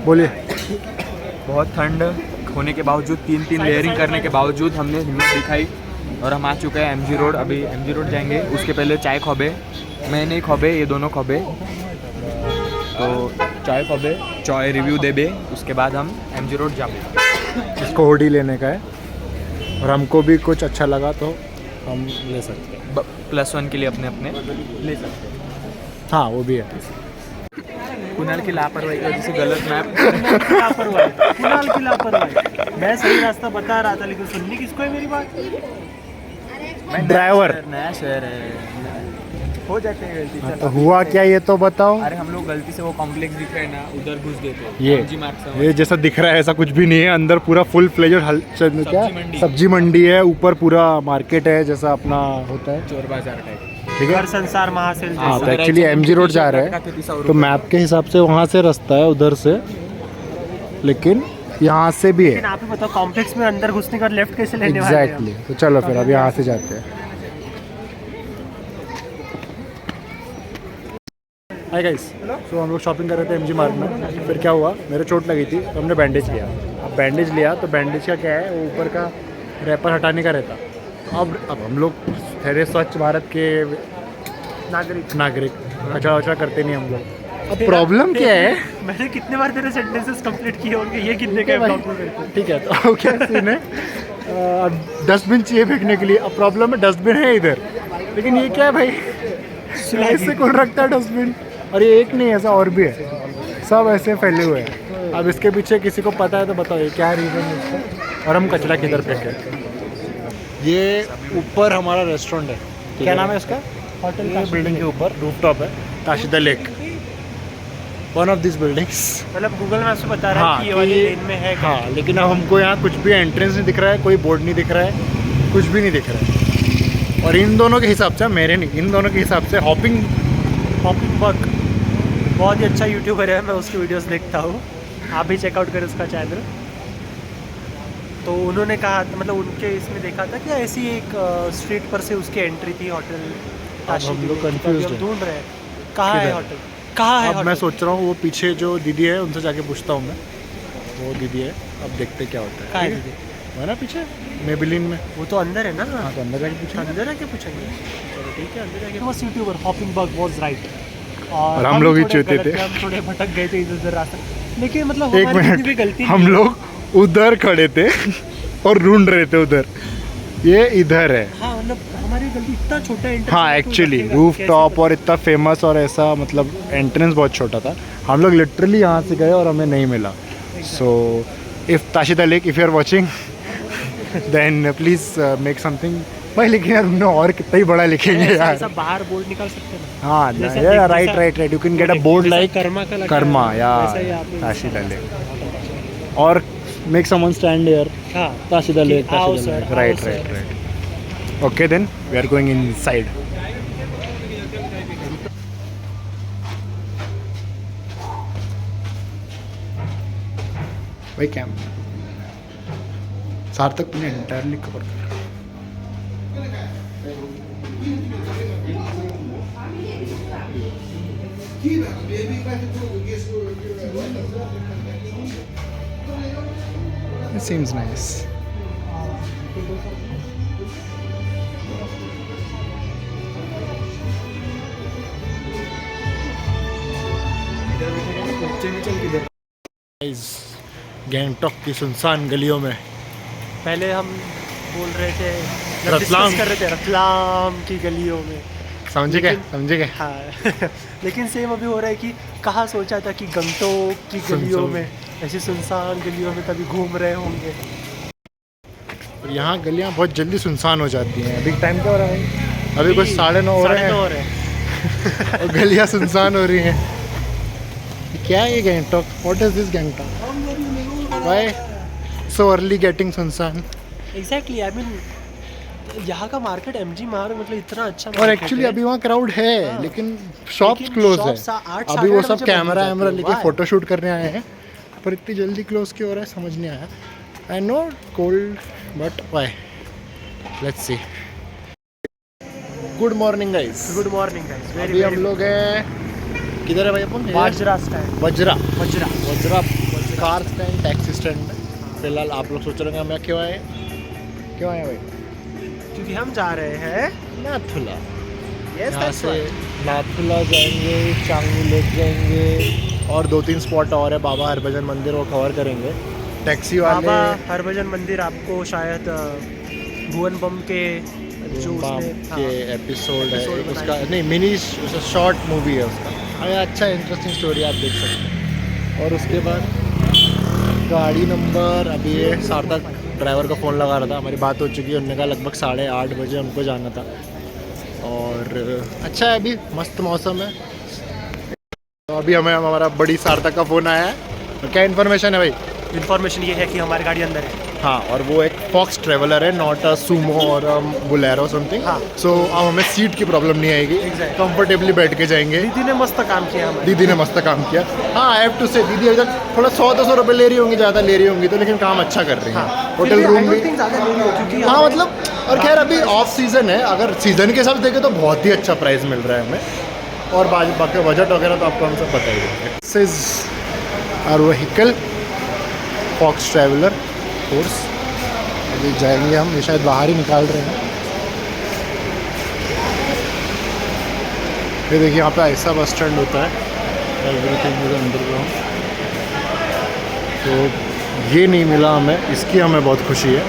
बोलिए। बहुत ठंड होने के बावजूद 3 लेयरिंग करने के बावजूद हमने हिम्मत दिखाई और हम आ चुके हैं MG रोड। अभी MG रोड जाएंगे, उसके पहले चाय खौबे, मैं नहीं खौबे, ये दोनों खौबे। तो चाय खौबे, चाय रिव्यू देबे, उसके बाद हम MG रोड जाएंगे। इसको होडी लेने का है और हमको भी कुछ अच्छा लगा तो हम ले सकते हैं। +1 के लिए अपने अपने ले सकते हैं। हाँ वो भी है। कुणाल की लापरवाही की वजह से गलत मैप। कुणाल की लापरवाही। मैं सही रास्ता बता रहा था लेकिन सुननी किसको है मेरी बात। ड्राइवर नया शहर है, हो जाते हैं गलती। तो हुआ क्या ये तो बताओ। अरे हम लोग गलती से वो कॉम्प्लेक्स दिख रहे हैं ना, उधर घुस गए थे। ये MG मार्ग से ये जैसा दिख रहा है ऐसा कुछ भी नहीं है। अंदर पूरा फुल फ्लेजर क्या सब्जी मंडी है, ऊपर पूरा मार्केट है जैसा अपना होता है, चोर बाजार टाइप। ठीक है। हर संसार महासेल। हाँ तो एक्चुअली MG रोड जा रहा है तो मैप के हिसाब से वहाँ से रास्ता है उधर से, लेकिन यहाँ से भी है। लेकिन आप ही बताओ कॉम्प्लेक्स में अंदर घुसने का लेफ्ट कैसे लेने वाले हैं? एग्जैक्टली। तो चलो फिर अब यहाँ से जाते हैं। हाय गाइस, तो हम लोग शॉपिंग कर रहे थे MG मार्ग में। फिर क्या हुआ, मेरे चोट लगी थी तो हमने बैंडेज लिया। अब बैंडेज लिया तो बैंडेज का क्या है, वो ऊपर का रैपर हटाने का रहता। तो अब हम लोग ठहरे स्वच्छ भारत के नागरिक कचरा वचरा करते नहीं हम लोग। अब प्रॉब्लम क्या है, मैंने कितने बार तेरे सेंटेंसेस कंप्लीट किए होंगे, ये कितने का है? ठीक है तो क्या सीन है, डस्टबिन चाहिए फेंकने के लिए। अब प्रॉब्लम है डस्टबिन है इधर, लेकिन ये क्या है भाई, ऐसे कौन रखता है डस्टबिन। और ये एक नहीं, ऐसा और भी है, सब ऐसे फैले हुए हैं। अब इसके पीछे किसी को पता है तो बताओ ये क्या रीज़न है इसका, और हम कचरा किधर फेंकें। ये ऊपर हमारा रेस्टोरेंट है, क्या नाम है उसका, होटल बिल्डिंग के ऊपर रूफटॉप है, Tashida lake, one of this buildings. मतलब गूगल मैप्स बता रहा है कि ये वाली लेन में है। हाँ, लेकिन अब हमको यहाँ कुछ भी एंट्रेंस नहीं दिख रहा है, कोई बोर्ड नहीं दिख रहा है, कुछ भी नहीं दिख रहा है। और इन दोनों के हिसाब से, मेरे नहीं, इन दोनों के हिसाब से हॉपिंग बग बहुत ही अच्छा यूट्यूबर है, मैं उसकी वीडियोस देखता हूँ, आप भी चेकआउट करें उसका चैनल। तो उन्होंने कहा, मतलब उनके इसमें देखा था कि ऐसी एक स्ट्रीट पर से उसकी एंट्री थी होटल। हम लोग कंफ्यूज हैं, ढूंढ रहे हैं कहाँ है होटल, कहाँ है। अब मैं सोच रहा हूँ वो पीछे जो दीदी है उनसे जाके पूछता हूँ मैं, वो दीदी है, अब देखते क्या होता है। कहाँ है दीदी? है ना पीछे मेबिलिन में। वो तो अंदर है ना। हाँ तो अंदर जाके पूछेंगे। अंदर आके पूछेंगे, चलो ठीक है अंदर जाके। बस YouTuber hopping bug was right, और हम लोग ही चूते थे। हम थोड़े भटक गए थे इधर उधर रास्ता, लेकिन मतलब एक हमारी मिनट, भी गलती हम लोग उधर खड़े थे और ढूंढ रहे थे उधर, ये इधर है। हाँ मतलब हमारी गलती, इतना छोटा एंट्रेंस। हाँ एक्चुअली रूफ टॉप और इतना फेमस और ऐसा, मतलब एंट्रेंस बहुत छोटा था। हम लोग लिटरली यहाँ से गए और हमें नहीं मिला। So if Tashida lake, if you are watching then please make something भाई। लेकिन यार हमने और कितना ही बड़ा लिखेंगे यार, ऐसा बाहर बोर्ड निकाल सकते हैं ना। हाँ जैसा right you can get a board like Karma या वैसा ही आप लोग ताशिदा लेक, और मेक समवन स्टैंड हियर हाँ ताशिदा लेक, आओ सर, आओ right sir. Okay then we are going inside. भाई कैम सार्थक तूने एंटायरली कवर कर। It seems nice. गैंगटॉक की सुनसान गलियों में, पहले हम बोल रहे थे, रतलाम डिस्कस कर रहे थे रतलाम की गलियों में, समझे क्या हाँ लेकिन सेम अभी हो रहा है कि कहाँ सोचा था कि गंगटोक की गलियों में, ऐसी सुनसान गलियों में कभी घूम रहे होंगे। और यहाँ गलियाँ बहुत जल्दी सुनसान हो जाती हैं। अभी टाइम क्या हो रहा है, अभी कुछ 9:30 हो रहे हैं और गलियाँ सुनसान हो रही हैं। क्या है ये Gangtok, what is this Gangtok, why so early getting सुनसान। एग्जैक्टली, आई मीन यहाँ का मार्केट MG मार्ग मतलब इतना अच्छा, और एक्चुअली अभी वहाँ क्राउड है लेकिन शॉप्स क्लोज है। अभी वो सब कैमरा वैमरा लेके फोटो शूट करने आए हैं, पर इतनी जल्दी क्लोज क्यों हो रहा है समझ नहीं आया। I know cold but why, let's see. Good morning guys. Good morning guys. अभी हम लोग हैं किधर है भाई अपन, Vajra stand, Vajra car stand, taxi stand में फिलहाल आप लोग सोच रहे हैं मैं क्यों आए भाई? क्योंकि हम जा रहे हैं नाथुला। यस यहाँ से नाथुला जाएंगे, चांगू लेक जाएंगे और 2-3 स्पॉट और है। बाबा हरभजन मंदिर वो कवर करेंगे। टैक्सी वाले बाबा हरभजन मंदिर आपको शायद भुवन बम के जो बाम उसमें के एपिसोड है एपिसोड उसका, बनाए। नहीं मिनी शॉर्ट मूवी है उसका। हाँ अच्छा इंटरेस्टिंग स्टोरी आप देख सकते हैं। और उसके बाद गाड़ी नंबर अभी ये सार्थक ड्राइवर का फ़ोन लगा रहा था, हमारी बात हो चुकी है। उन्होंने कहा लगभग 8:30 बजे हमको जाना था और अच्छा है अभी मस्त मौसम है। तो अभी हमें हमारा बड़ी सार्थक का फ़ोन आया है। तो क्या इन्फॉर्मेशन है भाई? इन्फॉर्मेशन ये है कि हमारी गाड़ी अंदर है। हाँ, और वो एक फॉक्स ट्रेवलर है, नॉट अ सुमो और बुलेरो समथिंग। हाँ। सो अब हमें सीट की प्रॉब्लम नहीं आएगी, Exactly. कंफर्टेबली बैठ के जाएंगे। दीदी ने मस्त काम किया हमारे। दीदी ने मस्त काम किया। हाँ, आई हैव टू से दीदी अभी तक थोड़ा 100-200 रुपये ले रही होंगी, ज़्यादा ले रही होंगी तो, लेकिन काम अच्छा कर रही है। होटल रूम भी क्योंकि हाँ मतलब, और खैर अभी ऑफ सीज़न है, अगर सीज़न के हिसाब से देखें तो बहुत ही अच्छा प्राइस मिल रहा है हमें। और बाकी बजट वगैरह तो आपको हम सब पता ही है। This is our vehicle, Force Traveller course. अभी जाएंगे हम, ये शायद बाहर ही निकाल रहे हैं। ये देखिए यहाँ पे ऐसा बस स्टैंड होता है, एवरीथिंग इज अंडरग्राउंड। तो ये नहीं मिला हमें, इसकी हमें बहुत खुशी है।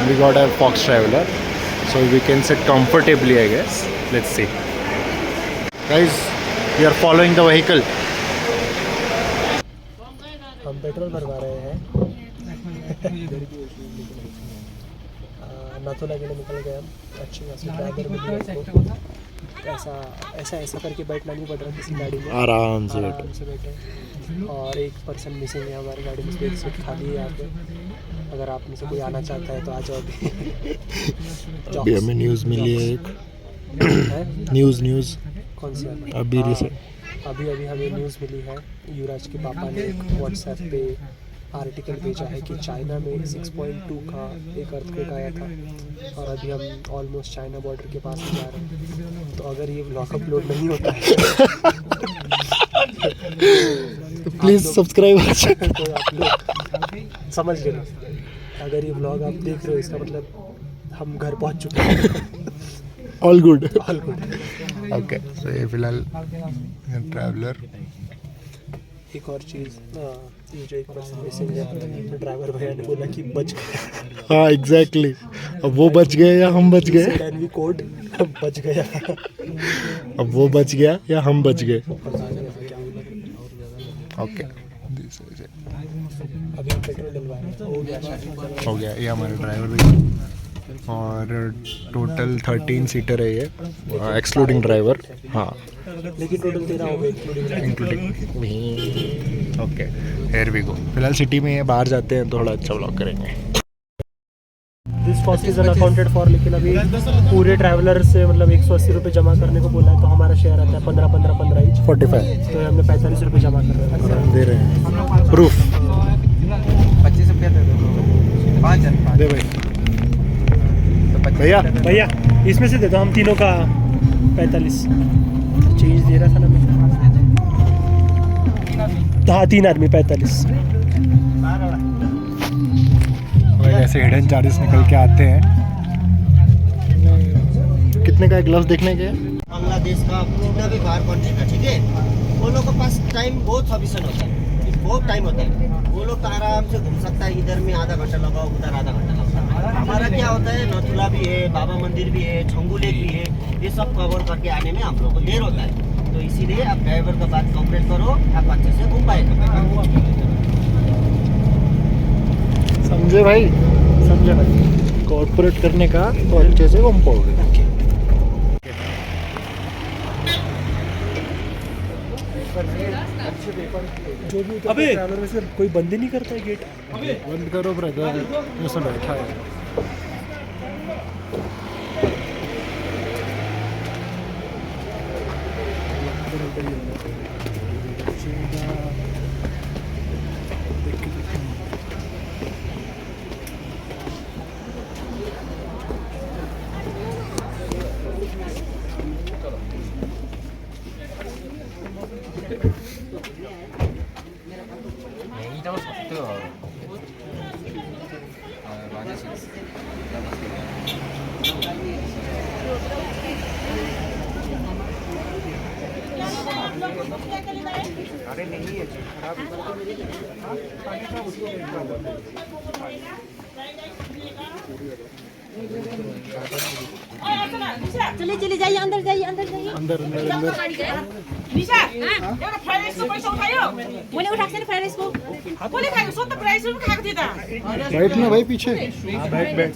We got a Force Traveller so we can sit comfortably I guess. Let's see guys, we are following the vehicle. हम पेट्रोल भरवा रहे हैं। नाथुला के लिए निकल गए हम। अच्छी खासी ड्राइवर मिली हमको। ऐसा करके बैठना नहीं पड़ रहा किसी गाड़ी में, आराम से आराम से बैठे। और एक पर्सन मिसिंग है हमारी गाड़ी में, एक सीट खाली है यहाँ पे। अगर आप में से कोई आना चाहता है तो आ जाओ अभी। अभी हमें न्यूज़ मिली है एक न्यूज़ कौन सी है? अभी रिसेंट अभी हमें न्यूज़ मिली है, युवराज के पापा ने व्हाट्सएप पे आर्टिकल भेजा है कि चाइना में 6.2 का एक अर्थक्वेक आया था और अभी हम ऑलमोस्ट चाइना बॉर्डर के पास जा रहे हैं। तो अगर ये व्लॉग अपलोड नहीं होता है तो प्लीज़ सब्सक्राइब। तो आप लोग समझ लेना, अगर ये व्लॉग आप देख रहे हो इसका मतलब हम घर पहुंच चुके हैं। All good. All good. Okay, so ये फिलहाल ट्रैवलर। एक और चीज़, ये जो एक पर्सन मिसिंग है, तो ड्राइवर भैया ने बोला कि बच गया। हाँ एग्जैक्टली, अब वो बच गए या हम बच गए? एनवी कोड बच गया। अब वो बच गया या हम बच गए? ओके, अभी हम पेट्रोल डलवाए हैं, हो गया शायद। हो गया। ये हमारे ड्राइवर भी, और टोटल 13 सीटर है ये, एक्सक्लूडिंग ड्राइवर। हाँ, लेकिन टोटल 13 हो गए including. Okay, here we go. फिलहाल सिटी में ये, बाहर जाते हैं तो थोड़ा अच्छा व्लॉग करेंगे। This cost is unaccounted for, लेकिन अभी पूरे ट्रैवलर से मतलब 180 रुपये जमा करने को बोला है, तो हमारा शेयर आता है 15 ईच 45 तो हमने 45 रुपये जमा कर रहे हैं। दे रहे हैं प्रूफ। 25 रुपया दे दो, 5 दे भाई। भैया इसमें से दे दो, हम तीनों का 45 चेंज दे रहा था ना मैं। हाँ, 3 आदमी 45। ऐसे हिडन चार्जेस निकल के आते हैं। कितने का एक ग्लव्स देखने के? बांग्लादेश का जितना भी बाहर कंट्री का, ठीक है, वो लोग के पास टाइम बहुत सफिशिएंट होता है, बहुत टाइम होता है। वो लोग आराम से घूम सकता है, इधर में आधा घंटा लगाओ, उधर आधा घंटा लगता है। हमारा क्या होता है, नाथुला भी है, बाबा मंदिर भी है, छंगू लेक भी है, ये सब कवर करके आने में हम लोग को देर होता है। तो इसीलिए आप ड्राइवर का बात कॉपरेट करो, आप अच्छे से घूम पाएगा। समझे भाई? समझे भाई? कॉर्पोरेट करने का तो अच्छे से घूम पाओगे। जो भी अबे ट्रैवलर में से कोई बंद ही नहीं करता है गेट। बंद करो ब्रदर, ऐसा बैठा है। चलिए चलिए जाइए अंदर जाइए अंदर जाइए अंदर अंदर अंदर निशा एउटा फ्राइड राइसको पैसा उठायो मैंने उठाएको छैन फ्राइड राइसको कसले खाएको सोध्दा प्राइस पनि खाएको थियो त बैठ ना भाई पीछे हाँ बैठ बैठ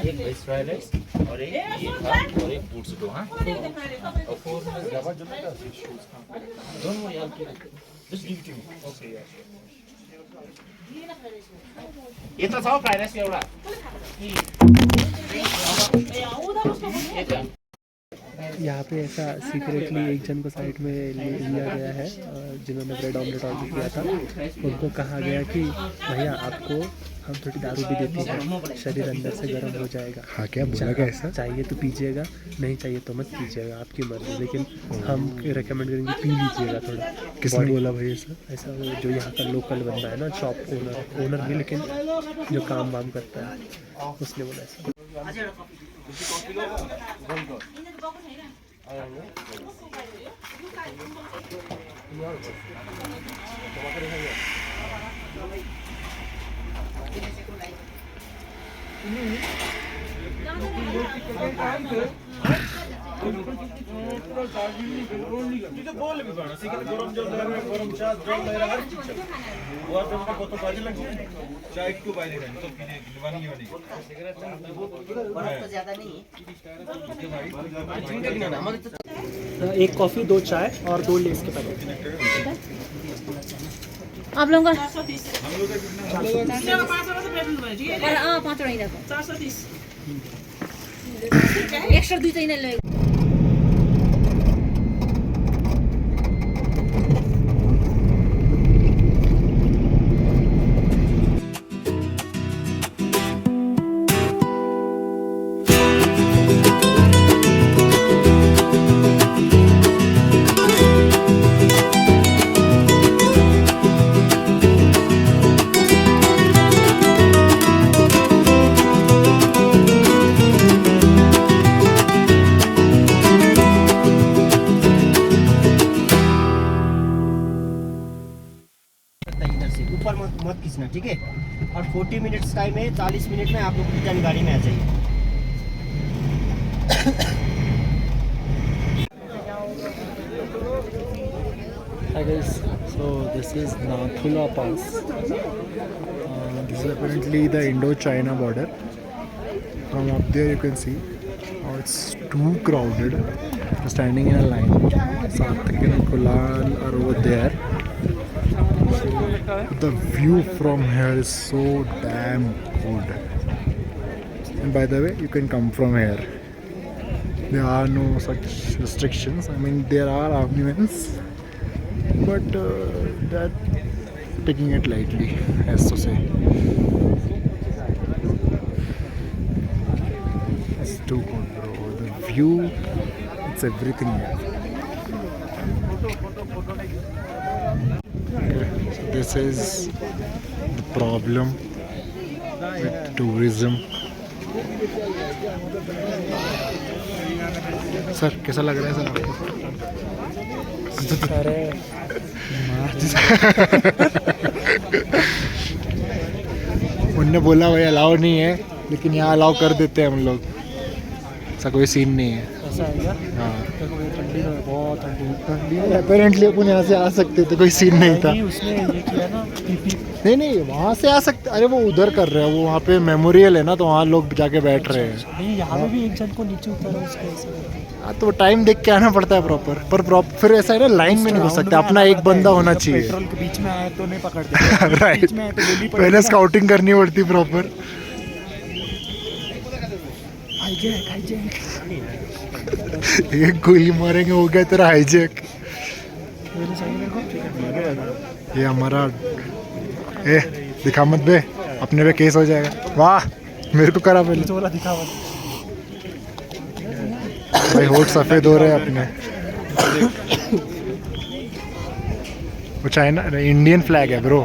एक वेज फ्राइड राइस और एक फूड सुटो हाँ और 4 don't worry I'll get it just give it to me okay yeah यता छ फ्राइड राइस एउटा यहाँ पे ऐसा सीक्रेटली एक जन को साइड में लिया गया है जिन्होंने ब्रेड ऑमलेट ऑर्डर किया था। उनको कहा गया कि भैया आपको हम थोड़ी दारू भी देते हैं, शरीर अंदर से गर्म हो जाएगा। हाँ क्या बोला क्या ऐसा? चाहिए तो पीजिएगा, नहीं चाहिए तो मत पीजिएगा, आपकी मर्जी, लेकिन हम रेकमेंड करेंगे पी लीजिएगा थोड़ा। किसने बोला भाई ऐसा? ऐसा वो जो यहाँ का लोकल बंदा है ना, शॉप ओनर भी, लेकिन जो काम वाम करता है उसने बोला ऐसा। एक कॉफ़ी, 2 चाय और 2 लेस के पैकेट। आप लोगों का 430 हाँ 5 वटा इधर 430 एक्स्ट्रा 2 चाहिँ ले ऊपर मत खींचना, ठीक है। और 40 मिनट्स टाइम है, 40 मिनट में आप लोग रिटर्न गाड़ी में आ जाइए। Hi guys, so this is Nathula Pass. This is apparently the Indo-China border. From up there you can see how it's too crowded. Standing in a line. Sarthak and Kulan are over there. So the view from here is so damn good. And by the way, you can come from here. There are no such restrictions. I mean, there are arguments, but they're taking it lightly, as to say. It's too good, bro. The view, it's everything here. Okay, so this is the problem with tourism. Sir कैसा लग रहा है sir आपको? सारे उनने बोला भाई allow नहीं है, लेकिन यहाँ अलाउ कर देते हैं हम लोग। ऐसा कोई सीन नहीं है। ऐसा है क्या? हाँ, ठंडी में बहुत ठंडी अपेरेंटली अपन यहाँ से आ सकते थे, कोई सीन नहीं था। उसने ये किया ना नहीं नहीं, वहाँ से आ सकते। अरे वो उधर कर रहे हैं, वो वहाँ पे मेमोरियल है ना, तो वहाँ लोग जाके बैठ रहे हैं। नहीं, यहाँ पे भी एक जन को नीचे उतारा उसको ऐसा। हाँ, तो टाइम देख के आना पड़ता है प्रॉपर। पर फिर ऐसा है ना, लाइन में नहीं घुस सकते, अपना एक बंदा होना चाहिए। पेट्रोल के बीच में आए तो नहीं पकड़ते। राइट, बीच में आए तो गोली पड़ेगी। पहले स्काउटिंग करनी पड़ती प्रॉपर। एक गोली मारेंगे, हो गया तेरा हाईजैक। ये हमारा दिखा मत बे, अपने पे केस हो जाएगा। वाह, मेरे को करा पहले। चोला दिखा मत। भाई होठ सफेद हो रहे हैं अपने। वो चाइना इंडियन फ्लैग है bro.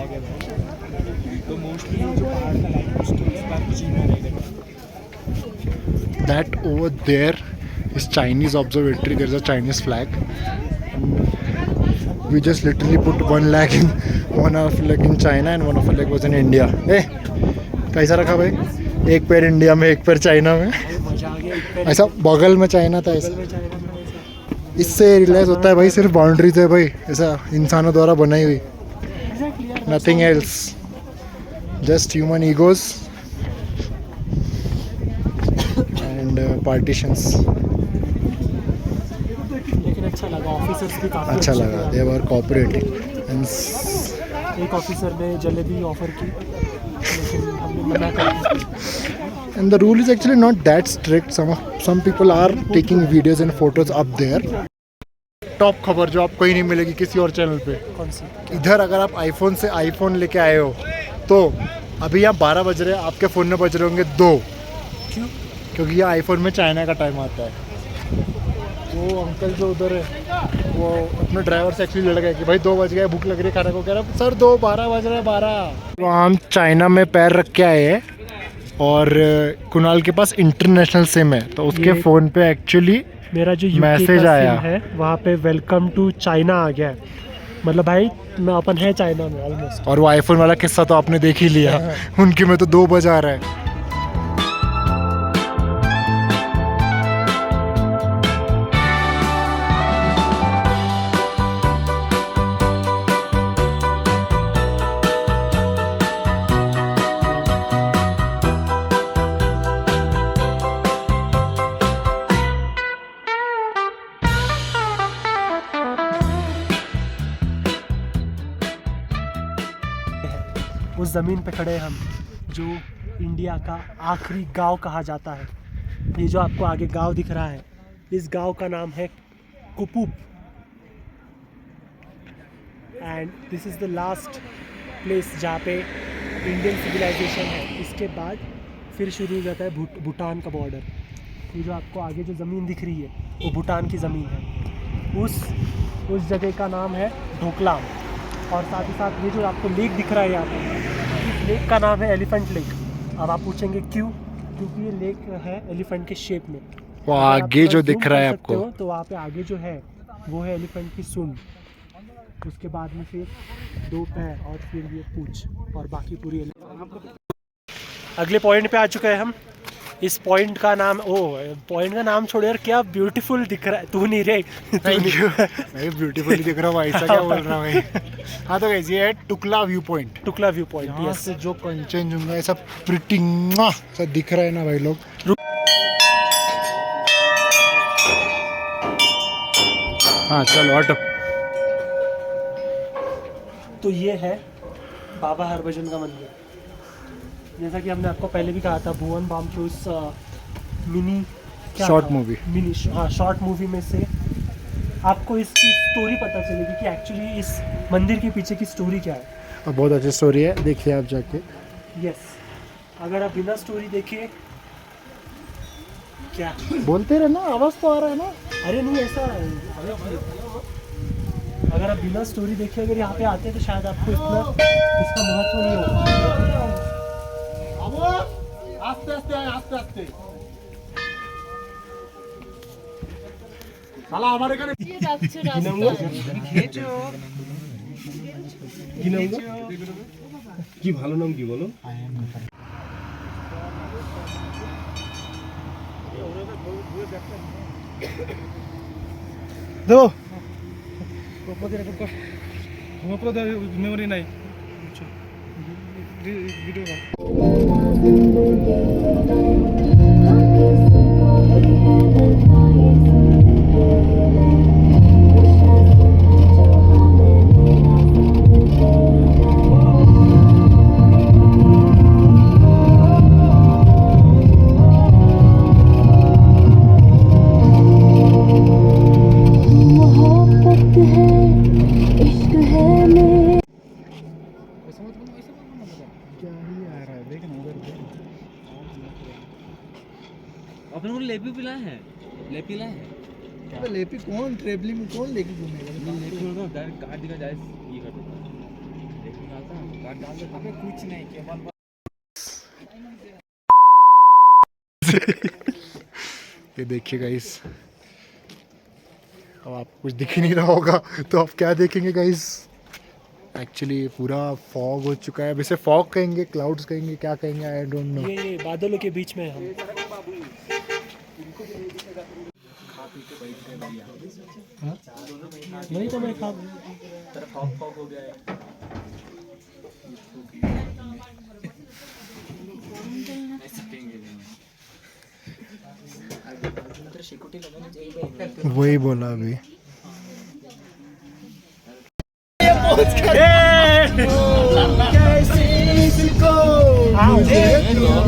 that over there is Chinese observatory. There's a Chinese flag. We just literally put one leg in China and one of our leg was in India. कैसा रखा भाई? एक पैर इंडिया में, एक पैर China में. मजा आ गया. एक पैर ऐसा बगल में चाइना था ऐसा. में चाइना में ऐसा. इससे रियलाइज होता है भाई सिर्फ बाउंड्रीज है भाई, ऐसा इंसानों द्वारा बनाई हुई. Nothing else. Just human egos and partitions. लेकिन अच्छा लगा. ऑफिसर्स भी काफ़ी अच्छा लगा. They were cooperating. And एक ऑफिसर ने जलेबी ऑफर की लेकिन हमने मना कर दिया. And the rule is actually not that strict. Some people are taking videos and photos up there. Top खबर जो आपको ही नहीं मिलेगी किसी और चैनल पे. कौन सी? इधर अगर आप आईफोन से आईफोन लेके आए हो तो अभी यहाँ 12 बज रहे हैं, आपके फ़ोन में बज रहे होंगे 2. क्यों? क्योंकि ये आईफोन में चाइना का टाइम आता है. वो अंकल जो उधर है वो अपने ड्राइवर से एक्चुअली लड़ गए कि भाई 2 बज गए, भूख लग रही है खाने को. कह रहा सर 12 बज रहे हैं 12. तो हम चाइना में पैर रख के आए हैं और कुणाल के पास इंटरनेशनल सिम है तो उसके ये- फ़ोन पे एक्चुअली मेरा जो यूके मैसेज का आया सिम है वहाँ पे वेलकम टू चाइना आ गया है. मतलब भाई मैं अपन है चाइना में ऑलमोस्ट. और वो आईफोन वाला किस्सा तो आपने देख ही लिया. उनके में तो 2 बजा रहा है. उस ज़मीन पे खड़े हैं हम जो इंडिया का आखिरी गांव कहा जाता है. ये जो आपको आगे गांव दिख रहा है इस गांव का नाम है Kupup. And this is the last place जहाँ पे इंडियन सिविलाइजेशन है. इसके बाद फिर शुरू हो जाता है भूटान का बॉर्डर. ये जो आपको आगे जो ज़मीन दिख रही है वो भूटान की ज़मीन है. उस जगह का नाम है ढोकलाम. और साथ ही साथ ये जो आपको लेक दिख रहा है यहाँ पे इस लेक का नाम है एलिफेंट लेक. अब आप पूछेंगे क्यों? क्योंकि ये लेक है एलिफेंट के शेप में. वो अगर आप आगे जो zoom दिख रहा है कर सकते आपको हो, तो वहाँ पे आगे जो है वो है एलिफेंट की सूंड. उसके बाद में फिर 2 पैर और फिर ये पूंछ और बाकी पूरी. अगले पॉइंट पे आ चुके हैं हम. इस पॉइंट का नाम पॉइंट का नाम छोड़ यार, क्या ब्यूटीफुल दिख रहा है. तू नहीं रे. Thank you. मैं ब्यूटीफुली दिख रहा हूँ ऐसा क्या बोल रहा हूँ भाई. हाँ तो गाइस ये है Tukla view point. Tukla view point. यहाँ से जो कंचनजुंगा ऐसा प्रिटी सा दिख रहा है ना भाई लोग. हाँ चलो ऑटो. तो ये है बाबा हरभजन का मंदिर. जैसा कि हमने आपको पहले भी कहा था भुवन बाम के उस Short movie. शॉर्ट मूवी में से आपको इसकी स्टोरी पता चलेगी कि एक्चुअली इस मंदिर के पीछे की स्टोरी क्या है. और बहुत अच्छी स्टोरी है, देखिए आप जाके. यस. अगर आप बिना स्टोरी देखे क्या बोलते रहे ना, आवाज़ तो आ रहा है ना. अरे नहीं ऐसा अगर आप बिना स्टोरी देखे अगर यहाँ पे आते हैं तो शायद आपको इतना इसका महत्व नहीं होगा. आस्ते आस्ते आए, आस्ते आस्ते. साला हमारे घर কি ভালো নাম কি বলো? দেখো মেমোরি নাই. अपने को लेपी पिला है. लेपी कौन ट्रेवलिंग में कौन लेके घूमेगा. लेपी होगा कार्ड दिखा जाए ये कर देता. लेपी डालता कार्ड डाल देता. कुछ नहीं केवल ये देखिए गाइस, अब आपको कुछ दिख ही नहीं रहा होगा तो आप क्या देखेंगे गाइस। एक्चुअली पूरा फॉग हो चुका है। अब इसे फॉग कहेंगे, क्लाउड्स कहेंगे, क्या कहेंगे, आई डोंट नो। ये बादलों के बीच में हम। वही तो मैं खा वही बोला अभी।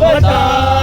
बता